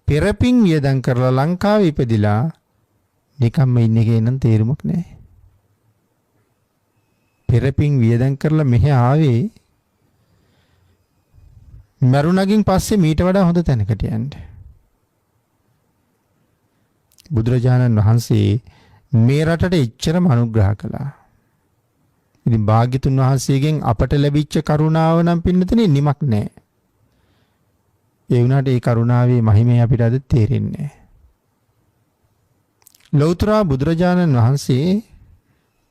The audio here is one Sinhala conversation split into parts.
පෙරපින් වියදම් කරලා ලංකාවේ ඉපදිලා නිකම්ම ඉන්න එකේ නම් තේරුමක් නැහැ. පෙරපින් වියදම් කරලා මෙහෙ ආවේ මරුණගින් පස්සේ මීට වඩා හොඳ තැනකට යන්න. බුදුරජාණන් වහන්සේ මේ රටට එච්චරම අනුග්‍රහ කළා. ඉතින් භාග්‍යතුන් වහන්සේගෙන් අපට ලැබිච්ච කරුණාව නම් පින්නතනේ නිමක් නැහැ. ඒ වුණාට ඒ කරුණාවේ මහිමය අපිට අද තේරෙන්නේ නැහැ. ලෞතර බුදුරජාණන් වහන්සේ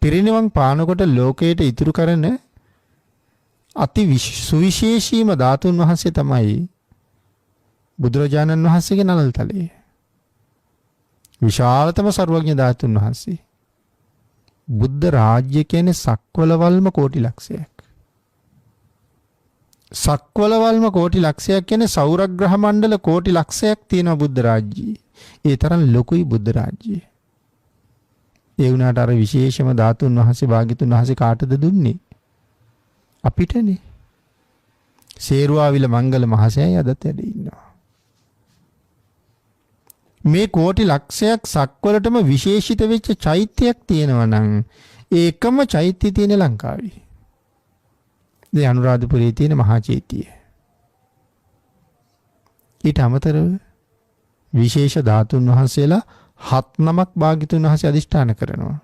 පිරිනිවන් පානකොට ලෝකයට ඉතුරු කරන අති සුවිශේෂීම ධාතුන් වහන්සේ තමයි බුදුරජාණන් වහන්සේගේ නළල්තලයේ. විශාලතම සර්වඥ ධාතුන් වහන්සේ. බුද්ධ රාජ්‍ය කියන්නේ සක්වලවල්ම කෝටි ලක්ෂයක්. සක්වලවල්ම කෝටි ලක්ෂයක් කියන්නේ සෞරග්‍රහ මණ්ඩල කෝටි ලක්ෂයක් තියෙන බුද්ධ රාජ්‍යය. ඒ තරම් ලොකුයි බුද්ධ රාජ්‍යය. ඒ වුණාට අර විශේෂම ධාතුන් වහන්සේ භාග්‍යතුන් වහන්සේ කාටද දුන්නේ? අපිටනේ. සේරුවාවිල මංගල මහසෑය අදත් වැඩ ඉන්නවා. මේ කෝටි ලක්ෂයක් සක්වලටම විශේෂිත වෙච්ච චෛත්‍යයක් තියෙනවා නම් ඒකම චෛත්‍ය තියෙන ලංකාවේ. ඒ අනුරාධපුරයේ තියෙන මහා චෛත්‍යය. ඊට අමතරව විශේෂ ධාතුන් වහන්සේලා 7 නමක් භාග්‍යතුන් වහන්සේ අදිෂ්ඨාන කරනවා.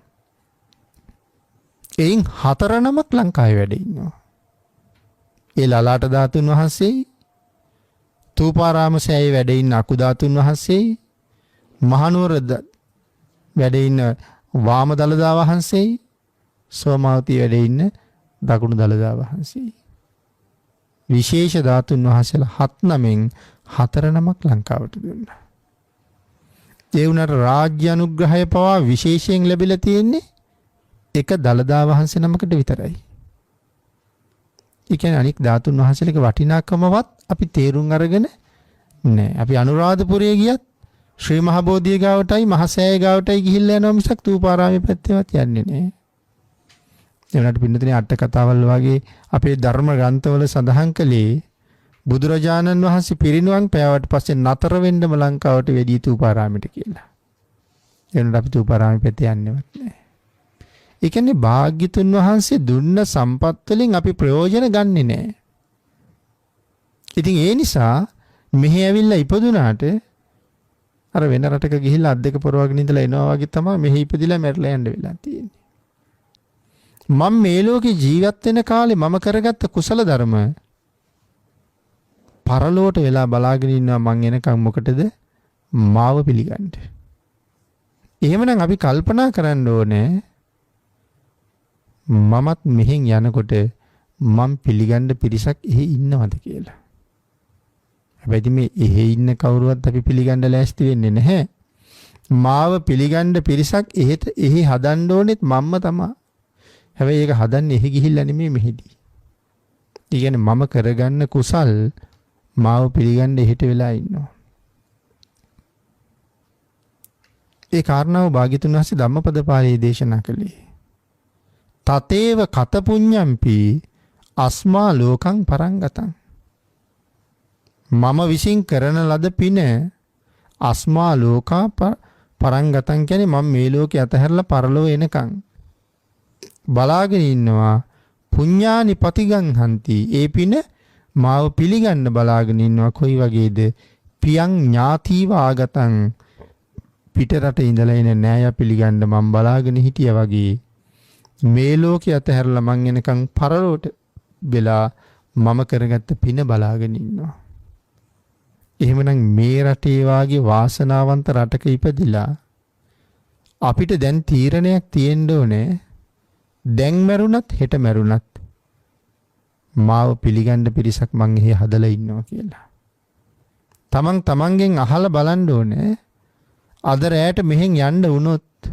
එයින් 4 නමක් ලංකාවේ වැඩ ඉන්නවා. ඒ ලලාට ධාතුන් වහන්සේ, තූපාරාම සෑයේ වැඩ ඉන්න අකු ධාතුන් වහන්සේ, මහනුවර වැඩ ඉන්න වාම දළදා වහන්සේ, සෝමාවතී වැඩ ඉන්න දකුණු දළදා වහන්සේ. විශේෂ ධාතුන් වහන්සේලා 7 නමෙන් 4 නමක් ලංකාවට දුන්නා. ඒ වුණාට රාජ්‍ය අනුග්‍රහය පවා විශේෂයෙන් ලැබිලා තියෙන්නේ එක දළදා වහන්සේ නමකට විතරයි. ඒ කියන්නේ අනික් ධාතුන් වහන්සේලගේ වටිනාකමවත් අපි තේරුම් අරගෙන නැහැ. අපි අනුරාධපුරයේ ගියත් ශ්‍රී මහ බෝධිය ගාවටයි මහසෑය ගාවටයි ගිහිල්ලා යනවා මිසක් තූපාරාමයේ පැත්තේවත් යන්නේ නැහැ. ඒ වුණාට පින්නතේ අට කතාවල් වගේ අපේ ධර්ම ග්‍රන්ථවල සඳහන් කළේ බුදුරජාණන් වහන්සේ පිරිනිවන් පෑවට පස්සේ නතර වෙන්නම ලංකාවට වෙඩි තූපාරාමයට කියලා. එනට අපි තූපාරාමයේ පැත්තේ යන්නේවත් නැහැ. ඒ කියන්නේ භාග්‍යතුන් වහන්සේ දුන්න සම්පත් වලින් අපි ප්‍රයෝජන ගන්නෙ නැහැ. ඉතින් ඒ නිසා මෙහි ඇවිල්ලා ඉපදුනාට අර වෙන රටක ගිහිල්ලා අත් දෙක පොරවගෙන ඉඳලා එනවා වගේ තමයි මෙහි ඉපදිලා මැරලා යන්න වෙලා තියෙන්නේ. මම මේ ලෝකේ ජීවත් වෙන කාලේ මම කරගත්ත කුසල ධර්ම පරලෝට වෙලා බලාගෙන ඉන්නවා මං එනකම් මොකටද? මාව පිළිගන්න. එහෙමනම් අපි කල්පනා කරන්න ඕනේ මමත් මෙහෙන් යනකොට මම පිළිගන්න පිරිසක් එහි ඉන්නවද කියලා. හැබැයි මේ එහි ඉන්න කවුරුවත් අපි පිළිගන්න ලෑස්ති වෙන්නේ නැහැ. මාව පිළිගන්න පිරිසක් එහි හදන්න ඕනෙත් මම්ම තමයි. හැබැයි ඒක හදන්නේ එහි ගිහිල්ලා නෙමෙයි මෙහිදී. ඒ කියන්නේ මම කරගන්න කුසල් මාව පිළිගන්න එහෙට වෙලා ඉන්නවා. ඒ කාරණාව භාග්‍යතුන් වහන්සේ ධම්මපද පාළියේ දේශනා කළේ. තතේව කත පුඤ්ඤම්පි අස්මා ලෝකං පරංගතං. මම විසින් කරන ලද පින අස්මා ලෝකා පරංගතං කියන්නේ මම මේ ලෝකේ අතහැරලා පරලෝ එනකන් බලාගෙන ඉන්නවා. පුඤ්ඤානි පතිගං හන්ති. ඒ පින මාව පිළිගන්න බලාගෙන ඉන්නවා. කොයි වගේද? පියං ඥාතිව ආගතං. පිට රට ඉඳලා එන නෑය පිළිගන්න මම බලාගෙන හිටියා වගේ මේ ලෝකේ අතහැරලා මං එනකන් පරලෝට වෙලා මම කරගත්ත පින බලාගෙන ඉන්නවා. එහෙමනම් මේ රටේ වාගේ වාසනාවන්ත රටක ඉපදිලා අපිට දැන් තීරණයක් තියෙන්න ඕනේ. දැන් මැරුණත් හෙට මැරුණත් මාව පිළිගන්න පිරිසක් මං එහි හදලා ඉන්නවා කියලා. තමන්ගෙන් අහලා බලන්න ඕනේ. අද රැයට මෙහෙන් යන්න වුණොත්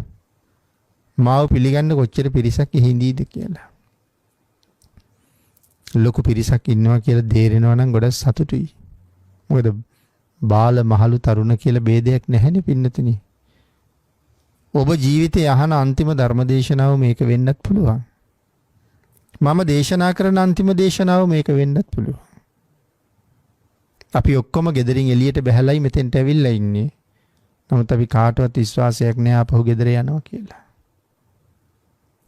මාව පිළිගන්න කොච්චර පිරිසක් හිඳීද කියලා. ලොකු පිරිසක් ඉන්නවා කියලා දේරෙනවා නම් ගොඩක් සතුටුයි. මොකද බාල මහලු තරුණ කියලා ભેදයක් නැහැනේ පින්නතුනි. ඔබ ජීවිතේ අහන අන්තිම ධර්මදේශනාව මේක වෙන්නත් පුළුවන්. මම දේශනා කරන අන්තිම දේශනාව මේක වෙන්නත් පුළුවන්. අපි ඔක්කොම ගෙදරින් එළියට බහැලයි මෙතෙන්ට ඇවිල්ලා ඉන්නේ. නමුත් අපි කාටවත් විශ්වාසයක් නැහැ අපහු ගෙදර යනවා කියලා.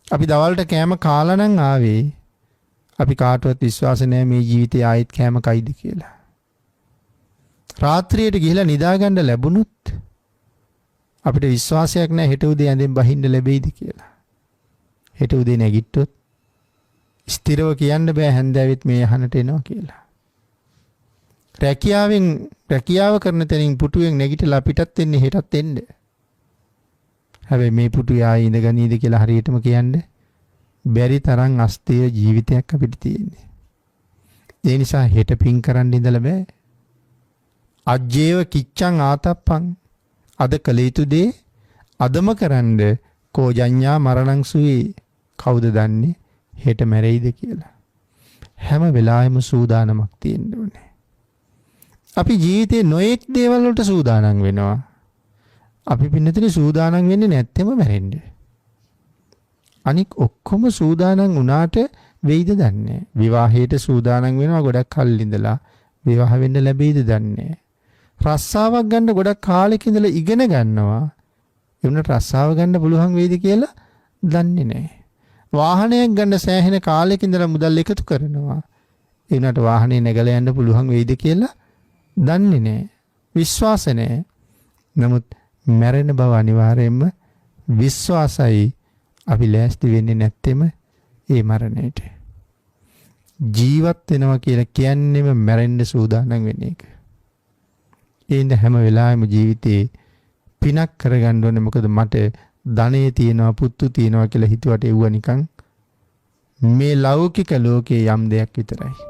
අපි දවල්ට කෑම කාලා නම් ආවේ. අපි කාටවත් විශ්වාස නැහැ මේ ජීවිතේ ආයෙත් කෑම කයිද කියලා. රාත්‍රියට ගිහිලා නිදා ගන්න ලැබුණොත් අපිට විශ්වාසයක් නැහැ හෙට උදේ ඇඳෙන් බහින්න ලැබෙයිද කියලා. හෙට උදේ නැගිට්ටොත් ස්ථිරව කියන්න බෑ හැන්දෑවෙත් මේ යහනට එනවා කියලා. රැකියාව කරන තැනින් පුටුවෙන් නැගිටලා පිටත් වෙන්නේ හෙටත් එන්න. හැබැයි මේ පුටුවේ ආයේ ඉඳගනීද කියලා හරියටම කියන්න බැරි තරම් අස්තීය ජීවිතයක් අපිට තියෙන්නේ. ඒ නිසා හෙට පින් කරන්න ඉඳලා බෑ. අජ්ජේව කිච්ඡං ආතප්පං අද කළ යුතු දේ අදම කරන්න කෝජඤ්ඤා මරණං සුවේ කවුද දන්නේ හෙට මැරෙයිද කියලා. හැම වෙලාවෙම සූදානමක් තියෙන්න ඕනේ. අපි ජීවිතේ නොඑක් දේවල් වලට සූදානම් වෙනවා. අපි පින්නතේ සූදානම් වෙන්නේ නැත්තෙම මැරෙන්න. අනික ඔක්කොම සූදානම් වුණාට වෙයිද දන්නේ. විවාහයට සූදානම් වෙනවා ගොඩක් කල් ඉඳලා විවාහ වෙන්න ලැබෙයිද දන්නේ. රස්සාවක් ගන්න ගොඩක් කාලෙක ඉඳලා ඉගෙන ගන්නවා. ඒ වුණාට රස්සාව ගන්න පුළුවන් වෙයිද කියලා දන්නේ නැහැ. වාහනයක් ගන්න සෑහෙන කාලෙක ඉඳලා මුදල් එකතු කරනවා. ඒ වුණාට වාහනේ නැගලා යන්න පුළුවන් වෙයිද කියලා දන්නේ නැහැ. විශ්වාස නැහැ. නමුත් මැරෙන බව අනිවාර්යයෙන්ම විශ්වාසයි. අපි ලෑස්ති වෙන්නේ නැත්තෙම ඒ මරණයට. ජීවත් වෙනවා කියලා කියන්නේම මැරෙන්න සූදානම් වෙන එක. ඒඳ හැම වෙලාවෙම ජීවිතේ පිනක් කරගන්න ඕනේ. මොකද මට ධනෙ තියෙනවා පුත්තු තියෙනවා කියලා හිතුවට එව්ව නිකන් මේ ලෞකික ලෝකයේ යම් දෙයක් විතරයි.